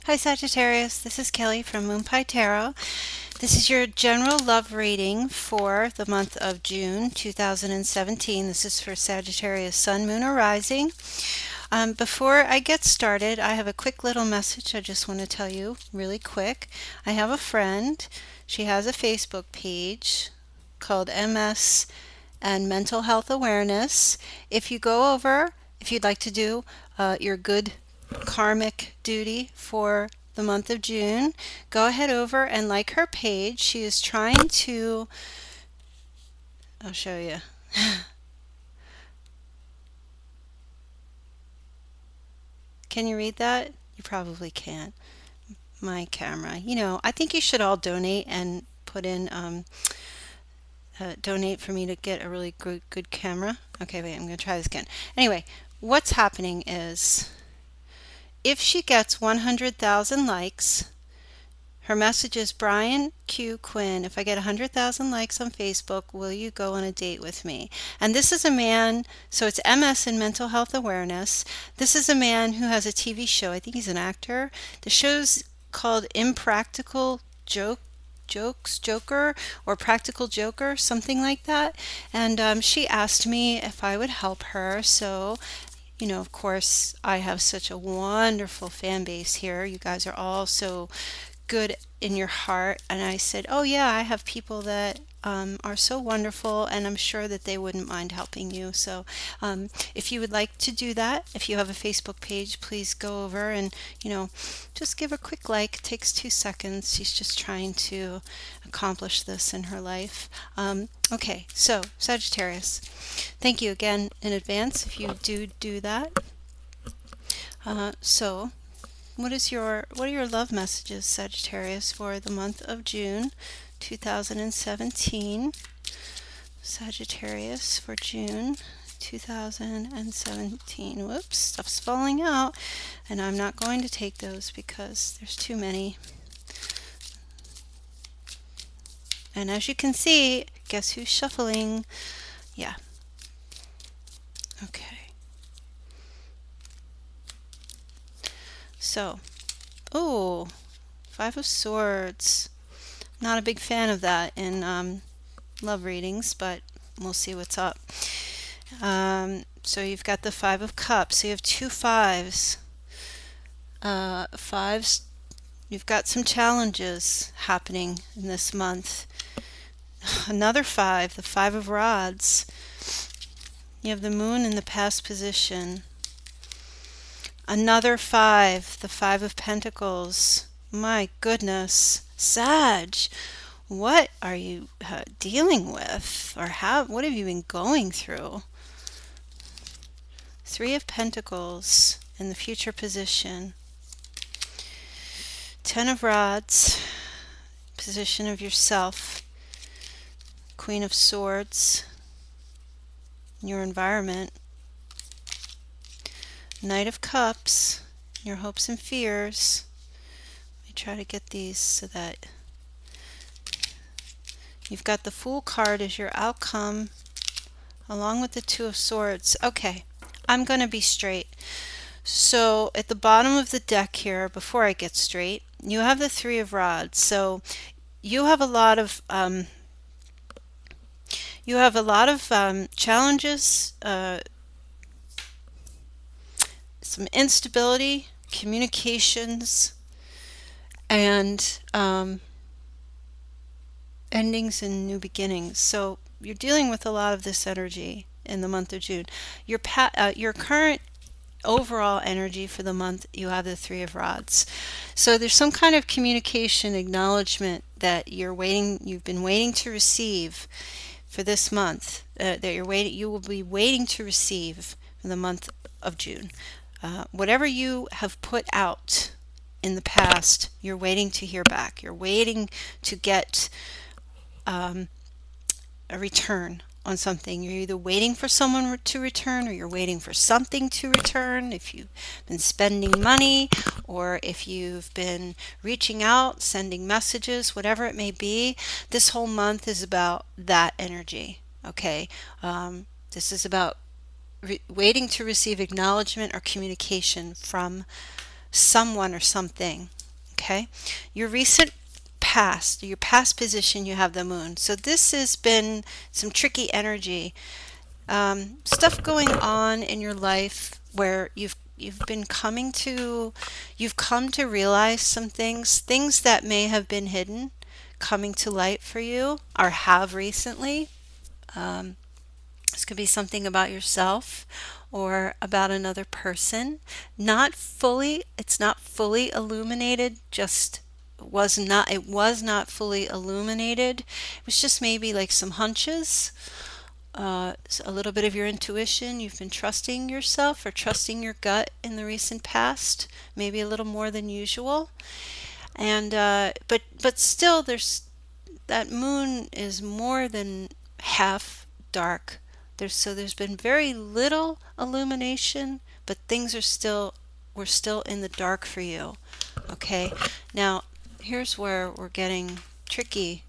Hi Sagittarius, this is Kelly from Moon Pie Tarot. This is your general love reading for the month of June 2017. This is for Sagittarius Sun, Moon, or Rising. Before I get started, I have a quick little message I just want to tell you really quick. I have a friend. She has a Facebook page called MS and Mental Health Awareness. If you go over, if you'd like to do your good karmic duty for the month of June, go ahead over and like her page. She is trying to, I'll show you. Can you read that? You probably can't. My camera. You know, I think you should all donate and put in, donate for me to get a really good camera. Okay, wait, I'm going to try this again. Anyway, what's happening is, if she gets 100,000 likes, her message is, Brian Q. Quinn, if I get 100,000 likes on Facebook, will you go on a date with me? And this is a man, so it's MS in Mental Health Awareness. This is a man who has a TV show. I think he's an actor. The show's called Impractical Joker, or Practical Joker, something like that. And she asked me if I would help her. So, you know, of course, I have such a wonderful fan base here. You guys are all so good in your heart. And I said, oh yeah, I have people that are so wonderful, and I'm sure that they wouldn't mind helping you. So if you would like to do that, if you have a Facebook page, please go over and, you know, just give a quick like. It takes 2 seconds. She's just trying to accomplish this in her life. Okay, so Sagittarius, thank you again in advance if you do that. So what are your love messages, Sagittarius, for the month of June 2017? Sagittarius for June 2017. Whoops, stuff's falling out, and I'm not going to take those because there's too many. And as you can see, guess who's shuffling? Yeah. Okay. So, oh, Five of Swords. Not a big fan of that in love readings, but we'll see what's up. So you've got the Five of Cups. So you have two fives. Fives, you've got some challenges happening in this month. Another five, the Five of Rods. You have the Moon in the past position. Another five, the Five of Pentacles. My goodness, Sag, what are you dealing with, or what have you been going through? Three of Pentacles in the future position. Ten of Rods, position of yourself. Queen of Swords, your environment. Knight of Cups, your hopes and fears. Let me try to get these so that you've got the Fool card as your outcome, along with the Two of Swords. Okay, I'm going to be straight. So at the bottom of the deck here, before I get straight, you have the Three of Rods. So you have a lot of challenges, some instability, communications, and endings and new beginnings. So you're dealing with a lot of this energy in the month of June. Your current overall energy for the month, you have the Three of Rods. So there's some kind of communication acknowledgement that you've been waiting to receive for this month, you will be waiting to receive for the month of June. Whatever you have put out in the past, you're waiting to hear back. You're waiting to get a return on something. You're either waiting for someone to return, or you're waiting for something to return. If you've been spending money, or if you've been reaching out, sending messages, whatever it may be, this whole month is about that energy. Okay, this is about waiting to receive acknowledgement or communication from someone or something. Okay, your recent past, your past position, you have the moon. So this has been some tricky energy, stuff going on in your life where you've been coming to, you've come to realize some things that may have been hidden, coming to light for you, or have recently. Um, this could be something about yourself or about another person. Not fully, it's not fully illuminated, just it was not fully illuminated. It was just maybe like some hunches, a little bit of your intuition. You've been trusting yourself or trusting your gut in the recent past, maybe a little more than usual. And but still, there's that moon is more than half dark. There's been very little illumination, but things are still, we're still in the dark for you. Okay, now here's where we're getting tricky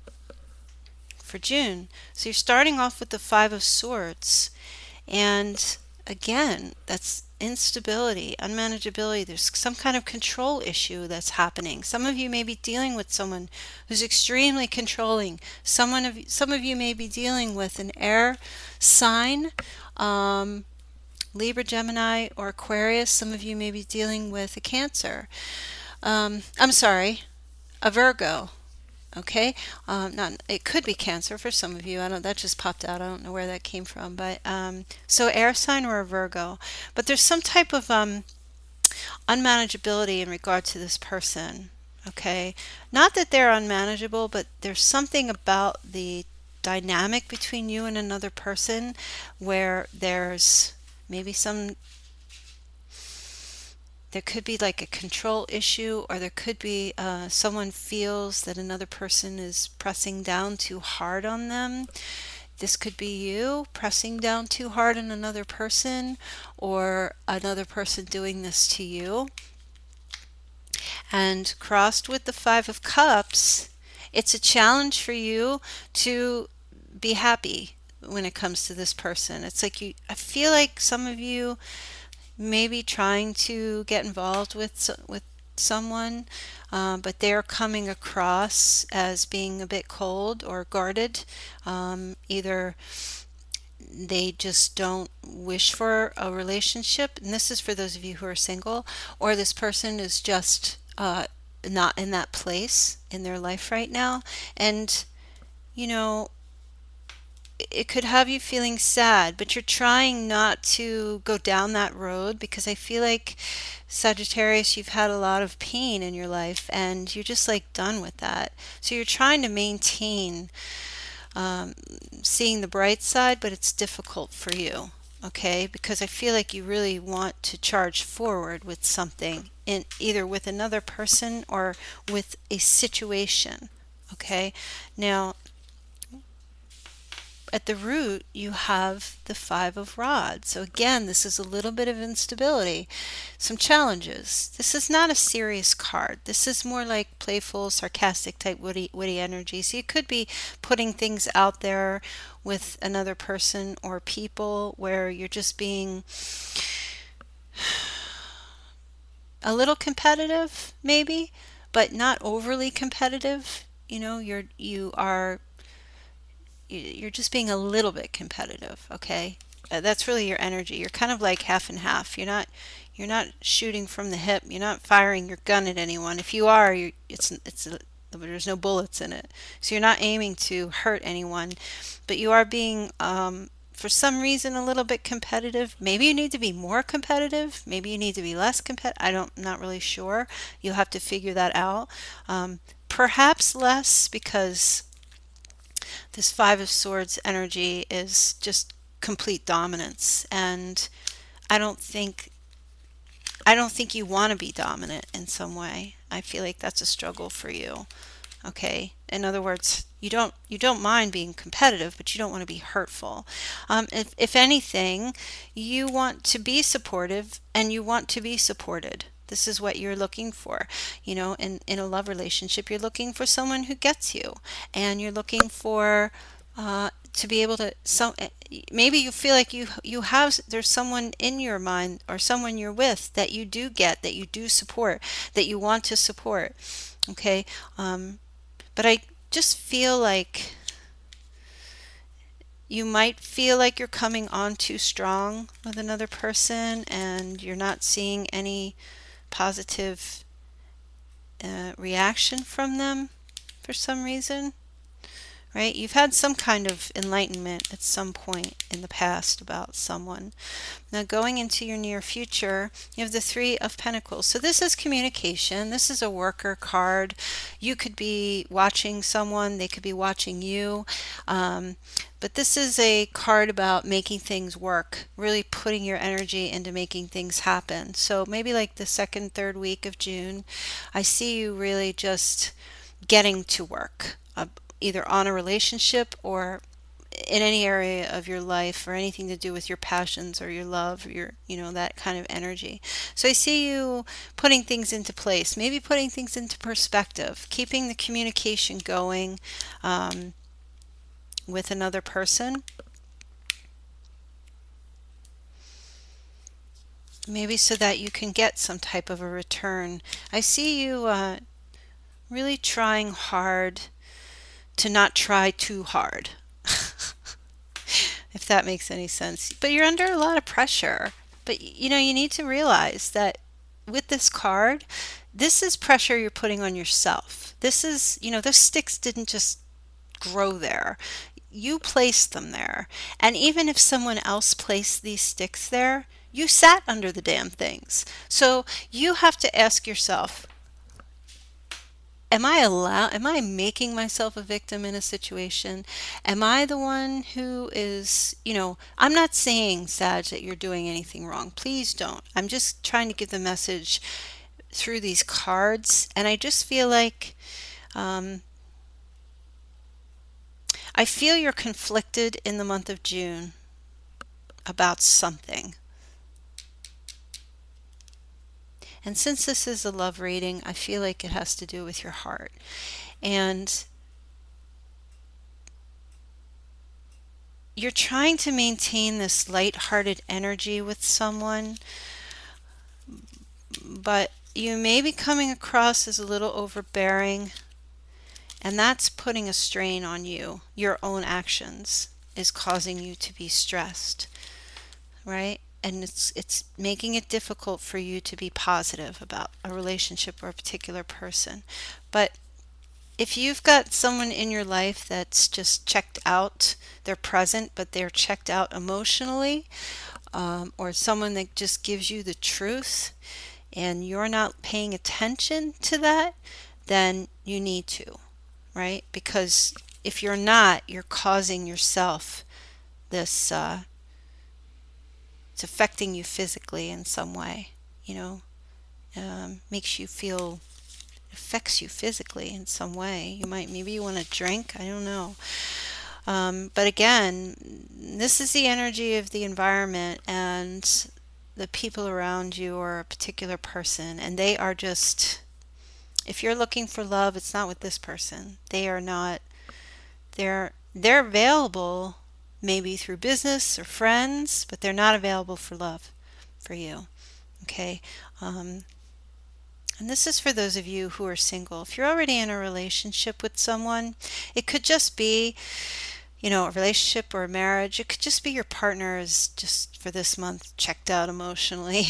for June. So you're starting off with the Five of Swords, and again, that's instability, unmanageability. There's some kind of control issue that's happening. Some of you may be dealing with someone who's extremely controlling. Some of you may be dealing with an air sign, Libra, Gemini, or Aquarius. Some of you may be dealing with a Cancer. I'm sorry, a Virgo. Okay, not, it could be Cancer for some of you. I don't, that just popped out. I don't know where that came from, but so air sign or a Virgo. But there's some type of unmanageability in regard to this person. Okay, not that they're unmanageable, but there's something about the dynamic between you and another person where there's maybe some, there could be like a control issue, or there could be someone feels that another person is pressing down too hard on them. This could be you pressing down too hard on another person, or another person doing this to you. And crossed with the Five of Cups, it's a challenge for you to be happy when it comes to this person. It's like I feel like some of you maybe trying to get involved with someone, but they're coming across as being a bit cold or guarded. Either they just don't wish for a relationship, and this is for those of you who are single, or this person is just not in that place in their life right now. And you know, it could have you feeling sad, but you're trying not to go down that road, because I feel like, Sagittarius, you've had a lot of pain in your life and you're just like done with that. So you're trying to maintain seeing the bright side, but it's difficult for you. Okay, because I feel like you really want to charge forward with something, in either with another person or with a situation. Okay, now at the root you have the Five of Rods. So again, this is a little bit of instability, some challenges. This is not a serious card. This is more like playful, sarcastic type witty energy. So you could be putting things out there with another person or people where you're just being a little competitive maybe, but not overly competitive. You know, you're just being a little bit competitive. Okay, that's really your energy. You're kind of like half and half. You're not shooting from the hip. You're not firing your gun at anyone. If you are, there's no bullets in it, so you're not aiming to hurt anyone, but you are being for some reason a little bit competitive. Maybe you need to be more competitive, maybe you need to be less competitive. I'm not really sure. You'll have to figure that out. Perhaps less, because this Five of Swords energy is just complete dominance, and I don't think you want to be dominant in some way. I feel like that's a struggle for you. Okay, in other words, you don't mind being competitive, but you don't want to be hurtful. If anything, you want to be supportive and you want to be supported. This is what you're looking for. You know, in a love relationship, you're looking for someone who gets you, and you're looking for to be able to, maybe you feel like you have, there's someone in your mind or someone you're with that you do get, that you do support, that you want to support. Okay. But I just feel like you might feel like you're coming on too strong with another person and you're not seeing any positive reaction from them for some reason, right? You've had some kind of enlightenment at some point in the past about someone. Now, going into your near future, you have the Three of Pentacles. So this is communication. This is a worker card. You could be watching someone, they could be watching you. But this is a card about making things work, really putting your energy into making things happen. So maybe like the second, third week of June, I see you really just getting to work, either on a relationship or in any area of your life, or anything to do with your passions or your love, or your, that kind of energy. So I see you putting things into place, maybe putting things into perspective, keeping the communication going with another person. Maybe so that you can get some type of a return. I see you really trying hard to not try too hard. If that makes any sense. But you're under a lot of pressure. But you need to realize that with this card, this is pressure you're putting on yourself. This is, those sticks didn't just grow there. You placed them there. And even if someone else placed these sticks there, you sat under the damn things. So you have to ask yourself, am I making myself a victim in a situation? Am I the one who is, I'm not saying, Sag, that you're doing anything wrong. Please don't. I'm just trying to give the message through these cards. And I just feel like, I feel you're conflicted in the month of June about something. And since this is a love reading, I feel like it has to do with your heart. And you're trying to maintain this light-hearted energy with someone, but you may be coming across as a little overbearing, and that's putting a strain on you. Your own actions is causing you to be stressed, right? And it's making it difficult for you to be positive about a relationship or a particular person. But if you've got someone in your life that's just checked out, they're present, but they're checked out emotionally, or someone that just gives you the truth, and you're not paying attention to that, then you need to, right? Because if you're not, you're causing yourself this, it's affecting you physically in some way, makes you feel, affects you physically in some way. Maybe you want to drink, I don't know. But again, this is the energy of the environment and the people around you, or a particular person, and they are just, if you're looking for love, it's not with this person. They are not, they're available maybe through business or friends, but they're not available for love for you. Okay. And this is for those of you who are single. If you're already in a relationship with someone, it could just be, a relationship or a marriage. It could just be your partner is just for this month checked out emotionally.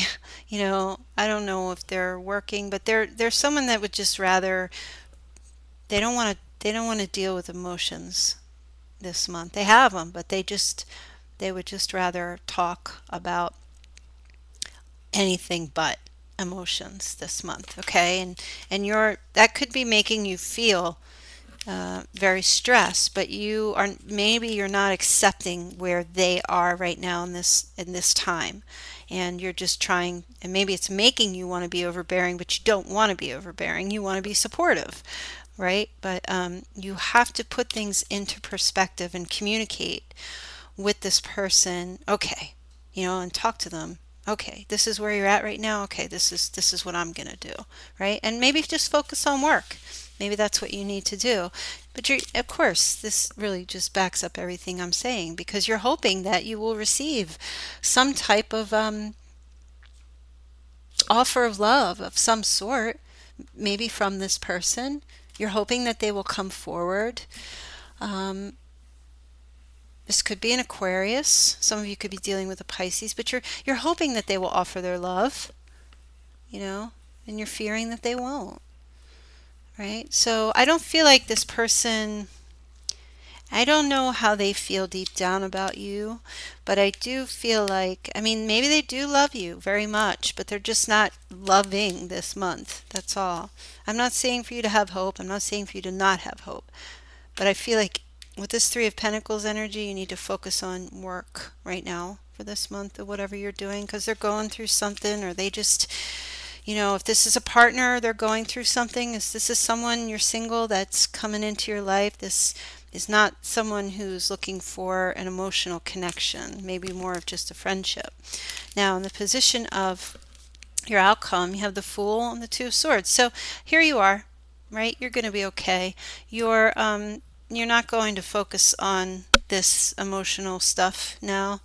I don't know if they're working, but they're someone that would just rather, they don't want to deal with emotions this month. They have them, but they would just rather talk about anything but emotions this month. Okay. And that could be making you feel very stressed, but maybe you're not accepting where they are right now in this time, and you're just trying, and maybe it's making you want to be overbearing, but you don't want to be overbearing. You want to be supportive, right? But you have to put things into perspective and communicate with this person. Okay, and talk to them. Okay, this is where you're at right now. Okay, this is what I'm gonna do, right? And maybe just focus on work. Maybe that's what you need to do. But of course, this really just backs up everything I'm saying, because you're hoping that you will receive some type of offer of love of some sort, maybe from this person. You're hoping that they will come forward. Um, this could be an Aquarius. Some of you could be dealing with a Pisces, but you're hoping that they will offer their love, you know, and you're fearing that they won't, right? So I don't feel like this person, I don't know how they feel deep down about you, but I do feel like, I mean, maybe they do love you very much, but they're just not loving this month. That's all. I'm not saying for you to have hope. I'm not saying for you to not have hope. But I feel like with this Three of Pentacles energy, you need to focus on work right now for this month or whatever you're doing, because they're going through something, or they just, you know, if this is a partner, they're going through something. If this is someone, you're single, that's coming into your life, this is not someone who's looking for an emotional connection, maybe more of just a friendship. Now, in the position of your outcome, you have the Fool and the Two of Swords. So here you are, right? You're going to be okay. You're not going to focus on this emotional stuff now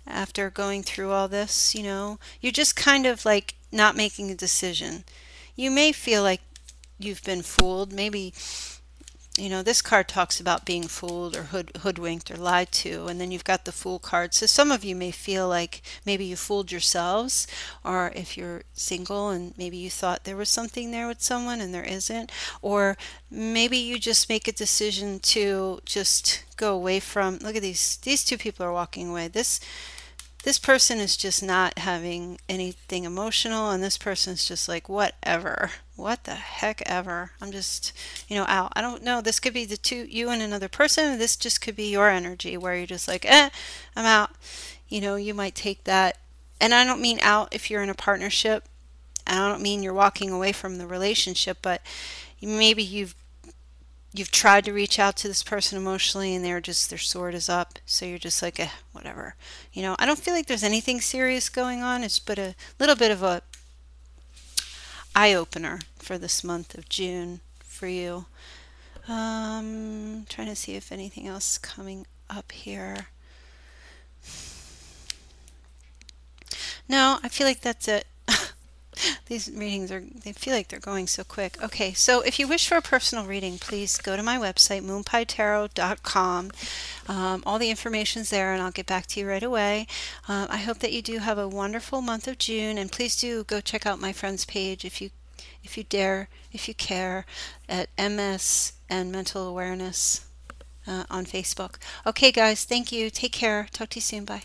after going through all this, you know. You're just kind of like not making a decision. You may feel like you've been fooled. Maybe, you know, this card talks about being fooled or hoodwinked or lied to, and then you've got the Fool card. So some of you may feel like maybe you fooled yourselves, or if you're single and maybe you thought there was something there with someone and there isn't, or maybe you just make a decision to just go away from, look at these two people are walking away. This person is just not having anything emotional, and this person is just like, whatever, what the heck ever. I'm just, you know, out. I don't know. This could be the two, you and another person. This just could be your energy where you're just like, I'm out. You know, you might take that. And I don't mean out if you're in a partnership. I don't mean you're walking away from the relationship, but maybe you've tried to reach out to this person emotionally, and their sword is up, so you're just like, whatever. You know, I don't feel like there's anything serious going on. It's but a little bit of a eye-opener for this month of June for you. Trying to see if anything else is coming up here. No, I feel like that's it. These readings they feel like they're going so quick. Okay, so if you wish for a personal reading, please go to my website, moonpietarot.com. All the information's there, and I'll get back to you right away. I hope that you do have a wonderful month of June, and please do go check out my friend's page if you dare, if you care, at MS and Mental Awareness on Facebook. Okay, guys, thank you. Take care. Talk to you soon. Bye.